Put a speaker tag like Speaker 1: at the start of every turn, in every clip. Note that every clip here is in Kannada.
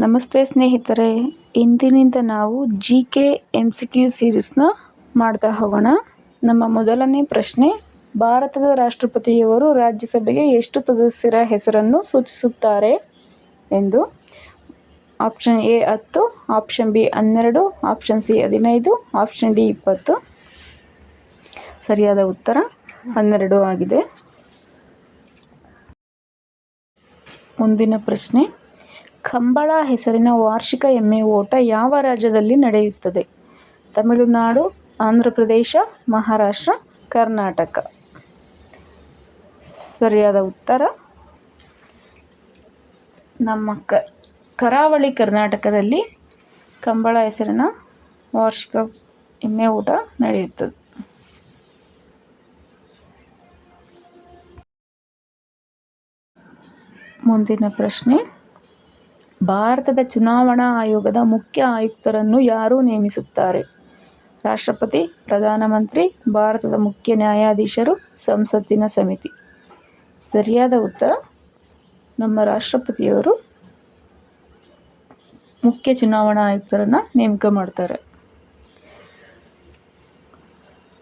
Speaker 1: ನಮಸ್ತೆ ಸ್ನೇಹಿತರೆ, ಇಂದಿನಿಂದ ನಾವು GK MCQ ಸೀರೀಸ್ನ ಮಾಡ್ತಾ ಹೋಗೋಣ. ನಮ್ಮ ಮೊದಲನೇ ಪ್ರಶ್ನೆ, ಭಾರತದ ರಾಷ್ಟ್ರಪತಿಯವರು ರಾಜ್ಯಸಭೆಗೆ ಎಷ್ಟು ಸದಸ್ಯರ ಹೆಸರನ್ನು ಸೂಚಿಸುತ್ತಾರೆ ಎಂದು. Option A 10, option B 12, option C 15, option D 20. ಸರಿಯಾದ ಉತ್ತರ 12 ಆಗಿದೆ. ಮುಂದಿನ ಪ್ರಶ್ನೆ, ಕಂಬಳ ಹೆಸರಿನ ವಾರ್ಷಿಕ ಎಮ್ಮೆ ಓಟ ಯಾವ ರಾಜ್ಯದಲ್ಲಿ ನಡೆಯುತ್ತದೆ? ತಮಿಳುನಾಡು, ಆಂಧ್ರ ಪ್ರದೇಶ, ಮಹಾರಾಷ್ಟ್ರ, ಕರ್ನಾಟಕ. ಸರಿಯಾದ ಉತ್ತರ ನಮ್ಮ ಕರಾವಳಿ ಕರ್ನಾಟಕದಲ್ಲಿ ಕಂಬಳ ಹೆಸರಿನ ವಾರ್ಷಿಕ ಎಮ್ಮೆ ಓಟ ನಡೆಯುತ್ತದೆ. ಮುಂದಿನ ಪ್ರಶ್ನೆ, ಭಾರತದ ಚುನಾವಣಾ ಆಯೋಗದ ಮುಖ್ಯ ಆಯುಕ್ತರನ್ನು ಯಾರು ನೇಮಿಸುತ್ತಾರೆ? ರಾಷ್ಟ್ರಪತಿ, ಪ್ರಧಾನಮಂತ್ರಿ, ಭಾರತದ ಮುಖ್ಯ ನ್ಯಾಯಾಧೀಶರು, ಸಂಸತ್ತಿನ ಸಮಿತಿ. ಸರಿಯಾದ ಉತ್ತರ ನಮ್ಮ ರಾಷ್ಟ್ರಪತಿಯವರು ಮುಖ್ಯ ಚುನಾವಣಾ ಆಯುಕ್ತರನ್ನು ನೇಮಕ ಮಾಡ್ತಾರೆ.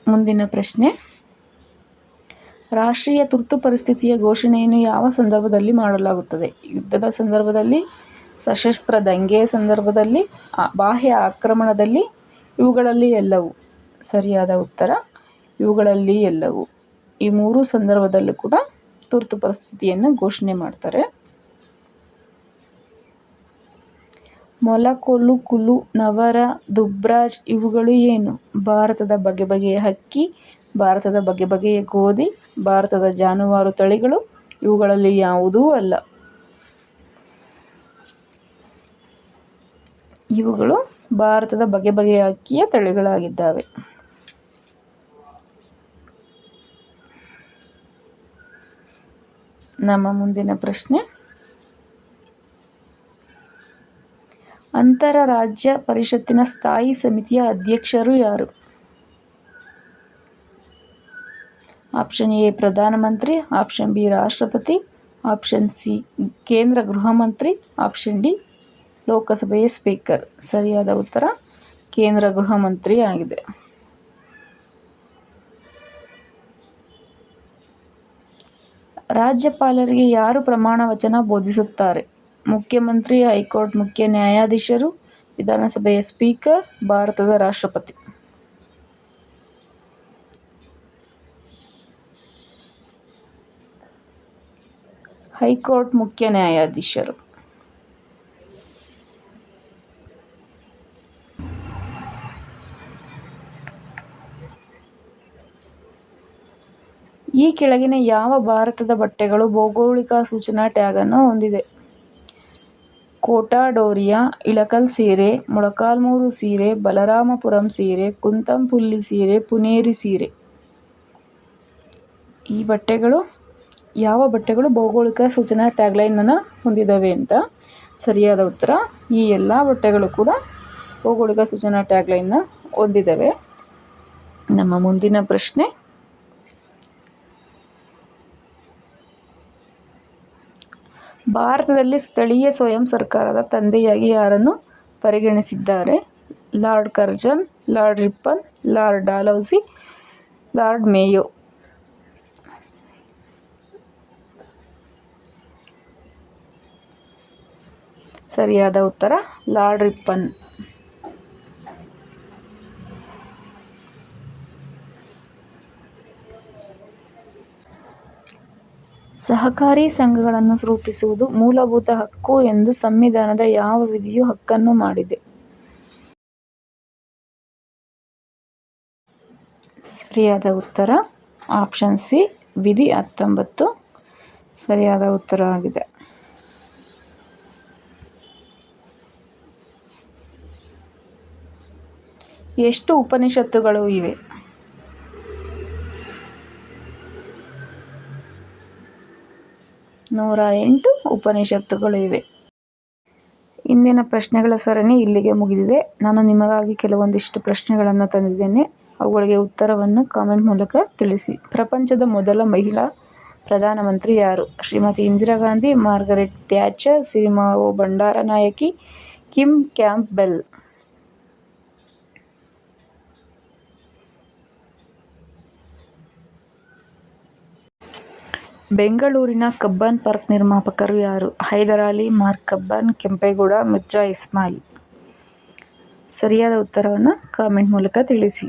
Speaker 1: ಮುಂದಿನ ಪ್ರಶ್ನೆ, ರಾಷ್ಟ್ರೀಯ ತುರ್ತು ಪರಿಸ್ಥಿತಿಯ ಘೋಷಣೆಯನ್ನು ಯಾವ ಸಂದರ್ಭದಲ್ಲಿ ಮಾಡಲಾಗುತ್ತದೆ? ಯುದ್ಧದ ಸಂದರ್ಭದಲ್ಲಿ, ಸಶಸ್ತ್ರ ದಂಗೆಯ ಸಂದರ್ಭದಲ್ಲಿ, ಬಾಹ್ಯ ಆಕ್ರಮಣದಲ್ಲಿ, ಇವುಗಳಲ್ಲಿ ಎಲ್ಲವೂ. ಸರಿಯಾದ ಉತ್ತರ ಇವುಗಳಲ್ಲಿ ಎಲ್ಲವೂ. ಈ ಮೂರು ಸಂದರ್ಭದಲ್ಲೂ ಕೂಡ ತುರ್ತು ಪರಿಸ್ಥಿತಿಯನ್ನು ಘೋಷಣೆ ಮಾಡ್ತಾರೆ. ಮೊಲಕೊಲ್ಲು, ಕುಲು, ನವರ, ದುಬ್ರಾಜ್ ಇವುಗಳು ಏನು? ಭಾರತದ ಬಗೆ ಬಗೆಯ ಹಕ್ಕಿ, ಭಾರತದ ಬಗೆ ಬಗೆಯ ಗೋಧಿ, ಭಾರತದ ಜಾನುವಾರು ತಳಿಗಳು, ಇವುಗಳಲ್ಲಿ ಯಾವುದೂ ಅಲ್ಲ. ಇವುಗಳು ಭಾರತದ ಬಗೆ ಬಗೆಯ ಹಕ್ಕಿಯ ತಳಿಗಳಾಗಿದ್ದಾವೆ. ನಮ್ಮ ಮುಂದಿನ ಪ್ರಶ್ನೆ, ಅಂತರರಾಜ್ಯ ಪರಿಷತ್ತಿನ ಸ್ಥಾಯಿ ಸಮಿತಿಯ ಅಧ್ಯಕ್ಷರು ಯಾರು? ಆಪ್ಷನ್ A ಪ್ರಧಾನಮಂತ್ರಿ, ಆಪ್ಷನ್ B ರಾಷ್ಟ್ರಪತಿ, ಆಪ್ಷನ್ C ಕೇಂದ್ರ ಗೃಹ ಮಂತ್ರಿ, ಆಪ್ಷನ್ D ಲೋಕಸಭೆಯ ಸ್ಪೀಕರ್. ಸರಿಯಾದ ಉತ್ತರ ಕೇಂದ್ರ ಗೃಹ ಮಂತ್ರಿ ಆಗಿದೆ. ರಾಜ್ಯಪಾಲರಿಗೆ ಯಾರು ಪ್ರಮಾಣ ವಚನ ಬೋಧಿಸುತ್ತಾರೆ? ಮುಖ್ಯಮಂತ್ರಿ, ಹೈಕೋರ್ಟ್ ಮುಖ್ಯ ನ್ಯಾಯಾಧೀಶರು, ವಿಧಾನಸಭೆಯ ಸ್ಪೀಕರ್, ಭಾರತದ ರಾಷ್ಟ್ರಪತಿ. ಹೈಕೋರ್ಟ್ ಮುಖ್ಯ ನ್ಯಾಯಾಧೀಶರು. ಈ ಕೆಳಗಿನ ಯಾವ ಭಾರತದ ಬಟ್ಟೆಗಳು ಭೌಗೋಳಿಕ ಸೂಚನಾ ಟ್ಯಾಗ್ ಅನ್ನು ಹೊಂದಿದೆ? ಕೋಟಾ ಡೋರಿಯಾ, ಇಳಕಲ್ ಸೀರೆ, ಮೊಳಕಾಲ್ಮೂರು ಸೀರೆ, ಬಲರಾಮಪುರಂ ಸೀರೆ, ಕುಂತಂಪುಲ್ಲಿ ಸೀರೆ, ಪುನೇರಿ ಸೀರೆ. ಈ ಬಟ್ಟೆಗಳು ಯಾವ ಬಟ್ಟೆಗಳು ಭೌಗೋಳಿಕ ಸೂಚನಾ ಟ್ಯಾಗ್ಲೈನ್ ಅನ್ನು ಹೊಂದಿದ್ದಾವೆ ಅಂತ. ಸರಿಯಾದ ಉತ್ತರ ಈ ಎಲ್ಲ ಬಟ್ಟೆಗಳು ಕೂಡ ಭೌಗೋಳಿಕ ಸೂಚನಾ ಟ್ಯಾಗ್ಲೈನ್ನ ಹೊಂದಿದ್ದಾವೆ. ನಮ್ಮ ಮುಂದಿನ ಪ್ರಶ್ನೆ, ಭಾರತದಲ್ಲಿ ಸ್ಥಳೀಯ ಸ್ವಯಂ ಸರ್ಕಾರದ ತಂದೆಯಾಗಿ ಯಾರನ್ನು ಪರಿಗಣಿಸಿದ್ದಾರೆ? Lord Curzon, Lord Ripon, Lord Dalhousie, Lord Mayo. ಸರಿಯಾದ ಉತ್ತರ ಲಾರ್ಡ್ ರಿಪ್ಪನ್. ಸಹಕಾರಿ ಸಂಘಗಳನ್ನು ರೂಪಿಸುವುದು ಮೂಲಭೂತ ಹಕ್ಕು ಎಂದು ಸಂವಿಧಾನದ ಯಾವ ವಿಧಿಯು ಹಕ್ಕನ್ನು ಮಾಡಿದೆ? ಸರಿಯಾದ ಉತ್ತರ ಆಪ್ಷನ್ C ವಿಧಿ 19 ಸರಿಯಾದ ಉತ್ತರ ಆಗಿದೆ. ಎಷ್ಟು ಉಪನಿಷತ್ತುಗಳು ಇವೆ? 108 ಉಪನಿಷತ್ತುಗಳು ಇವೆ. ಇಂದಿನ ಪ್ರಶ್ನೆಗಳ ಸರಣಿ ಇಲ್ಲಿಗೆ ಮುಗಿದಿದೆ. ನಾನು ನಿಮಗಾಗಿ ಕೆಲವೊಂದಿಷ್ಟು ಪ್ರಶ್ನೆಗಳನ್ನು ತಂದಿದ್ದೇನೆ. ಅವುಗಳಿಗೆ ಉತ್ತರವನ್ನು ಕಾಮೆಂಟ್ ಮೂಲಕ ತಿಳಿಸಿ. ಪ್ರಪಂಚದ ಮೊದಲ ಮಹಿಳಾ ಪ್ರಧಾನಮಂತ್ರಿ ಯಾರು? Shrimati Indira Gandhi, Margaret Thatcher, Sirimavo Bandaranaike, Kim Campbell. ಬೆಂಗಳೂರಿನ ಕಬ್ಬನ್ ಪಾರ್ಕ್ ನಿರ್ಮಾಪಕರು ಯಾರು? Haider Ali, Mark Cubbon, Kempegowda, Mirza Ismail. ಸರಿಯಾದ ಉತ್ತರವನ್ನು ಕಾಮೆಂಟ್ ಮೂಲಕ ತಿಳಿಸಿ.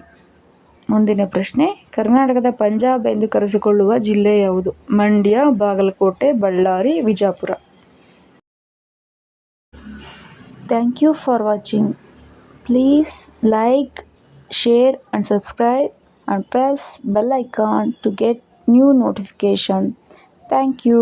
Speaker 1: ಮುಂದಿನ ಪ್ರಶ್ನೆ, ಕರ್ನಾಟಕದ ಪಂಜಾಬ್ ಎಂದು ಕರೆಸಿಕೊಳ್ಳುವ ಜಿಲ್ಲೆ ಯಾವುದು? Mandya, Bagalkote, Ballari, Vijapur. Thank you for watching. Please like, share and subscribe and press bell icon to get new notification. Thank you.